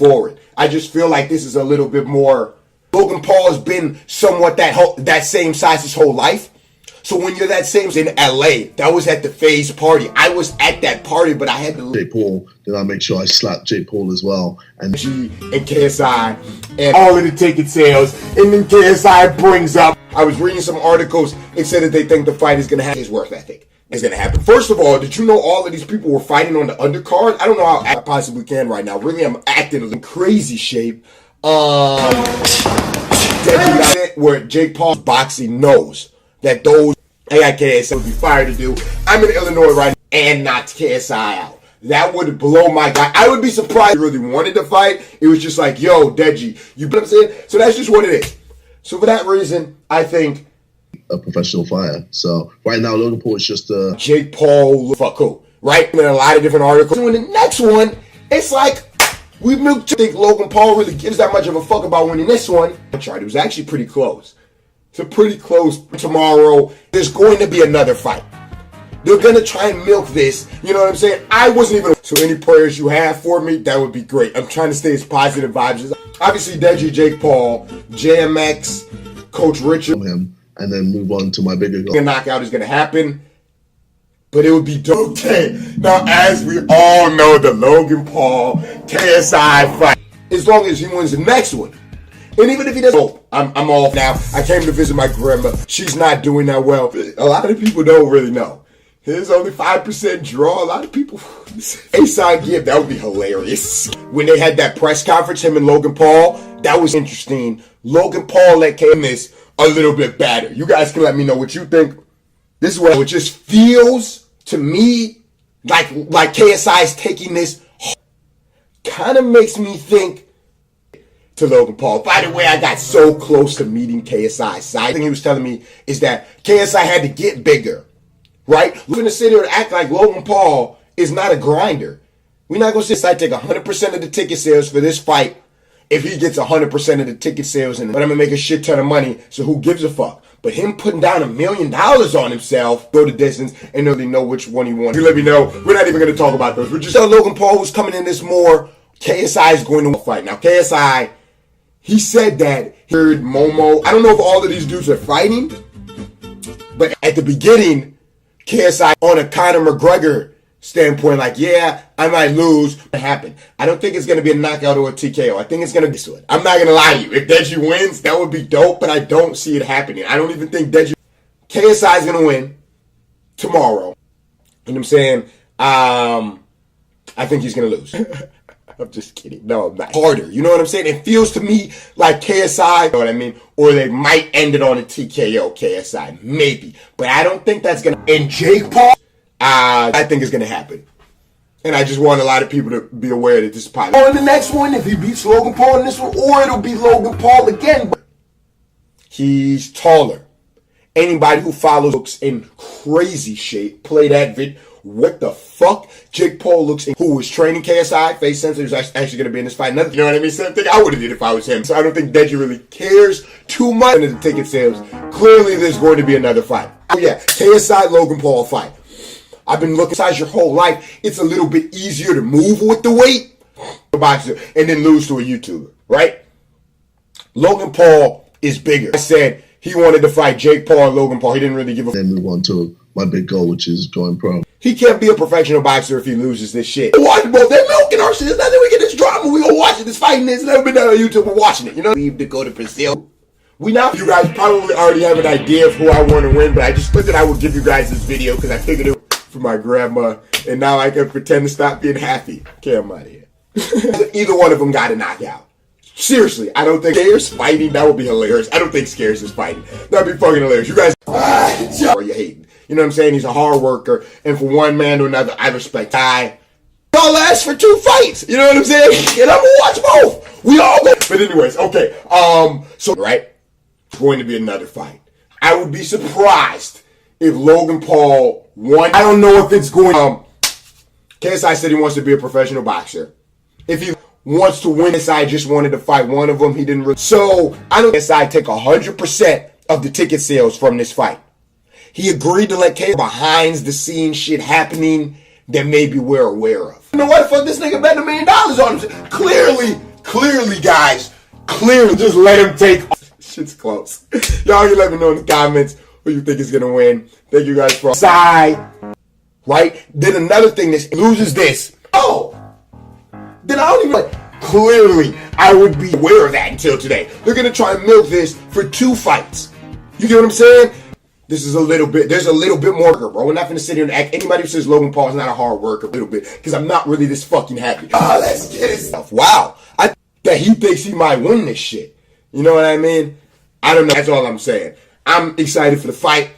forward. I just feel like this is a little bit more. Logan Paul has been somewhat that same size his whole life. So when you're that same in LA, that was at the FaZe party. I was at that party, but I had to Jake Paul. Then I make sure I slap Jake Paul as well. And KSI and all of the ticket sales. And then KSI brings up, I was reading some articles. It said that they think the fight is going to have his worth ethic. It's going to happen. First of all, did you know all of these people were fighting on the undercard? I don't know how I possibly can right now. Really, I'm acting in crazy shape. Where Jake Paul's boxing knows that those KSI would be fire to do. I'm in Illinois right now and knocked KSI out. That would blow my guy. I would be surprised if he really wanted to fight. It was just like, yo, Deji. You know what I'm saying? So that's just what it is. So for that reason, I think a professional fighter. So right now, Logan Paul is just a Jake Paul, fuck who, right? In a lot of different articles. So in the next one, it's like we think Logan Paul really gives that much of a fuck about winning this one. It was actually pretty close. It's pretty close. Tomorrow, there's going to be another fight. They're going to try and milk this. You know what I'm saying? I wasn't even. So any prayers you have for me, that would be great. I'm trying to stay as positive vibes. Obviously, Deji, Jake Paul, JMX, Coach Richard. Him, and then move on to my bigger goal. The knockout is going to happen. But it would be dope. Okay. Now, as we all know, the Logan Paul KSI fight. As long as he wins the next one. And even if he doesn't, I'm off now. I came to visit my grandma. She's not doing that well. A lot of people don't really know. There's only 5% draw. A lot of people. KSI give, that would be hilarious. When they had that press conference, him and Logan Paul, that was interesting. Logan Paul let KMS a little bit better. You guys can let me know what you think. This is what it just feels to me like KSI is taking this. Kind of makes me think to Logan Paul. By the way, I got so close to meeting KSI. So I think he was telling me is that KSI had to get bigger, right? We're going to sit here and act like Logan Paul is not a grinder. We're not going to sit and take 100% of the ticket sales for this fight if he gets 100% of the ticket sales, but I'm going to make a shit ton of money, so who gives a fuck? But him putting down $1 million on himself, go the distance, and really know which one he wants. You let me know. We're not even going to talk about those. We're just telling Logan Paul was coming in this more. KSI is going to fight. Now, KSI, he said that he heard Momo. I don't know if all of these dudes are fighting, but at the beginning, KSI on a Conor McGregor standpoint, like, yeah, I might lose. What happened? I don't think it's going to be a knockout or a TKO. I think it's going to be this one. I'm not going to lie to you. If Deji wins, that would be dope, but I don't see it happening. I don't even think KSI is going to win tomorrow. You know what I'm saying? I think he's going to lose. I'm just kidding. No, I'm not. Harder. You know what I'm saying? It feels to me like KSI, you know what I mean? Or they might end it on a TKO, KSI. Maybe. But I don't think that's going to. And Jake Paul, I think it's going to happen. And I just want a lot of people to be aware that this is possible. Oh, in the next one, if he beats Logan Paul in this one, or it'll be Logan Paul again. He's taller. Anybody who follows looks in crazy shape. Play that vid. What the fuck? Jake Paul looks in. Who was training KSI? Face Sensor was actually going to be in this fight. Nothing, you know what I mean? Same thing I would have did if I was him. So I don't think Deji really cares too much into the ticket sales. Clearly, there's going to be another fight. Oh yeah, KSI Logan Paul fight. I've been looking inside your whole life. It's a little bit easier to move with the weight, boxer, and then lose to a YouTuber, right? Logan Paul is bigger. I said he wanted to fight Jake Paul and Logan Paul. He didn't really give a. Then move on to my big goal, which is going pro. He can't be a professional boxer if he loses this shit. Watch, bro. They're milking our shit. There's nothing we get this drama. We gonna watch it. This fighting is never been done on YouTube. We're watching it. You know, leave to go to Brazil. You guys probably already have an idea of who I want to win, but I just figured I would give you guys this video because I figured it was for my grandma, and now I can pretend to stop being happy. Okay, I'm out of here. Either one of them got a knockout. Seriously, I don't think Scares fighting, that would be hilarious. I don't think Scares is fighting. That'd be fucking hilarious. You guys, are you hating? You know what I'm saying? He's a hard worker, and for one man to another, I respect Ty. Y'all last for 2 fights. You know what I'm saying? And I'm gonna watch both. We all go. But anyways, okay. So right, it's going to be another fight. I would be surprised if Logan Paul won. I don't know if it's going. KSI said he wants to be a professional boxer. If he wants to win, KSI just wanted to fight one of them. He didn't. Really. So I know KSI take 100% of the ticket sales from this fight. He agreed to let KSI behind the scenes shit happening that maybe we're aware of. You know what? Fuck, this nigga bet $1 million on him. Clearly, Clearly, guys, clearly, just let him take. Shit's close. Y'all can let me know in the comments who you think is gonna win. Thank you guys for side. Right? Then another thing that loses this. Oh, then I don't even. Clearly, I would be aware of that until today. They're gonna try and milk this for 2 fights. You get what I'm saying? This is a little bit. There's a little bit more, bro. We're not gonna sit here and act. Anybody who says Logan Paul is not a hard worker, a little bit, because I'm not really this fucking happy. Let's get it. Wow, that he thinks he might win this shit. You know what I mean? I don't know. That's all I'm saying. I'm excited for the fight.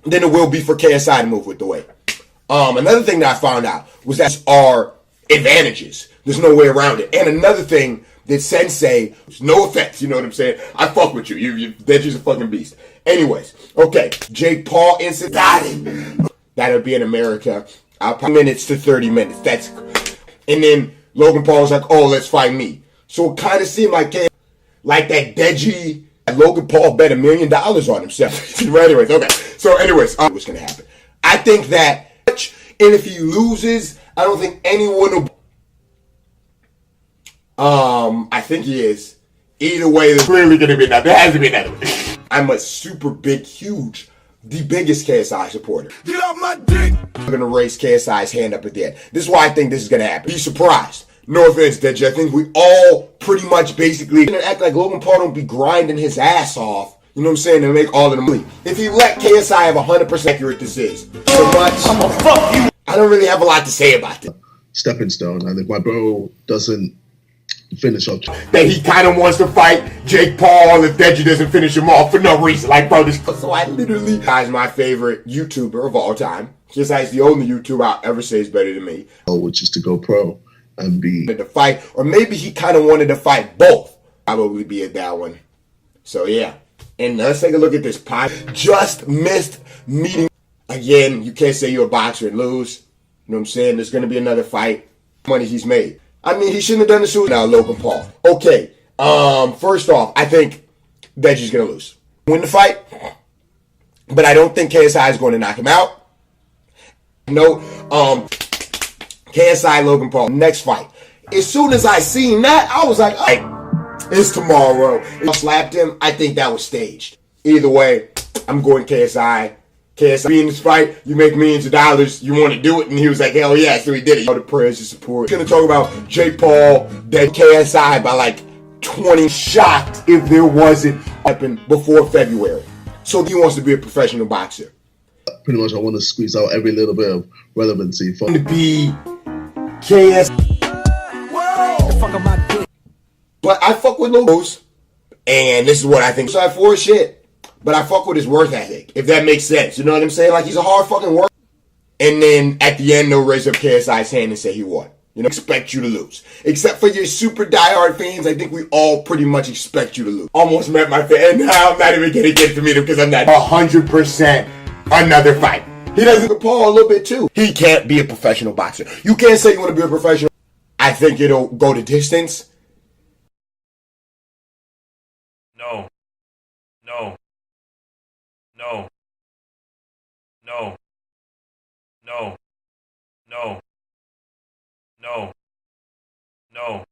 Then it will be for KSI to move with the weight. Another thing that I found out was that our advantages. There's no way around it. And another thing that Sensei, no offense, you know what I'm saying? I fuck with you. They're just a fucking beast. Anyways, okay. Jake Paul incident. That'll be in America. Minutes to 30 minutes. And then Logan Paul's like, oh, let's fight me. So it kind of seemed like that Deji, Logan Paul bet $1 million on himself. Anyways, okay. So anyways, what's going to happen? I think that, and if he loses, I don't think anyone will. I think he is. Either way, there's clearly going to be another. There has to be another. I'm a super big, huge, the biggest KSI supporter. Get off my dick! I'm going to raise KSI's hand up at the end. This is why I think this is going to happen. Be surprised. No offense, Deji. I think we all pretty much basically gonna act like Logan Paul don't be grinding his ass off. You know what I'm saying? To make all of them leave. If he let KSI have 100% accurate this is, so much, I'm gonna fuck you. I don't really have a lot to say about it. Stepping stone. And if my bro doesn't finish up, that he kind of wants to fight Jake Paul if Deji doesn't finish him off for no reason. Like, bro, this. So I literally. Guy's my favorite YouTuber of all time. KSI's the only YouTuber I'll ever say is better than me. which is to go pro and be. To fight, or maybe he kind of wanted to fight both. Probably be at that one. So yeah. And let's take a look at this pot. Just missed meeting. Again, you can't say you're a boxer and lose. You know what I'm saying? There's going to be another fight. Money he's made. I mean, he shouldn't have done the suit. Now, Logan Paul. Okay. First off, I think Deji's going to lose. Win the fight. But I don't think KSI is going to knock him out. No. KSI, Logan Paul. Next fight. As soon as I seen that, I was like, hey, it's tomorrow. If I slapped him, I think that was staged. Either way, I'm going KSI. KSI in this fight, you make millions of dollars, you want to do it, and he was like, hell yeah, so he did it. All the prayers and support. We're going to talk about Jake Paul, that KSI by like 20. Shocked if there wasn't happen before February. So he wants to be a professional boxer. Pretty much I want to squeeze out every little bit of relevancy from to be KSI. But I fuck with logos, and this is what I think. So I for shit. But I fuck with his work ethic, if that makes sense. You know what I'm saying? Like, he's a hard fucking worker. And then, at the end, they'll raise up KSI's hand and say he won. You know, expect you to lose. Except for your super diehard fans, I think we all pretty much expect you to lose. Almost met my fan, and now I'm not even gonna get to meet him because I'm not 100% another fight. He doesn't get Paul a little bit, too. He can't be a professional boxer. You can't say you want to be a professional. I think it'll go the distance. No. No. No. No. No. No. No. No.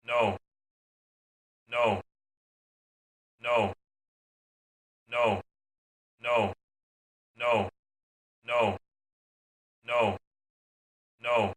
No. No. No. No. No. No. No. No. No.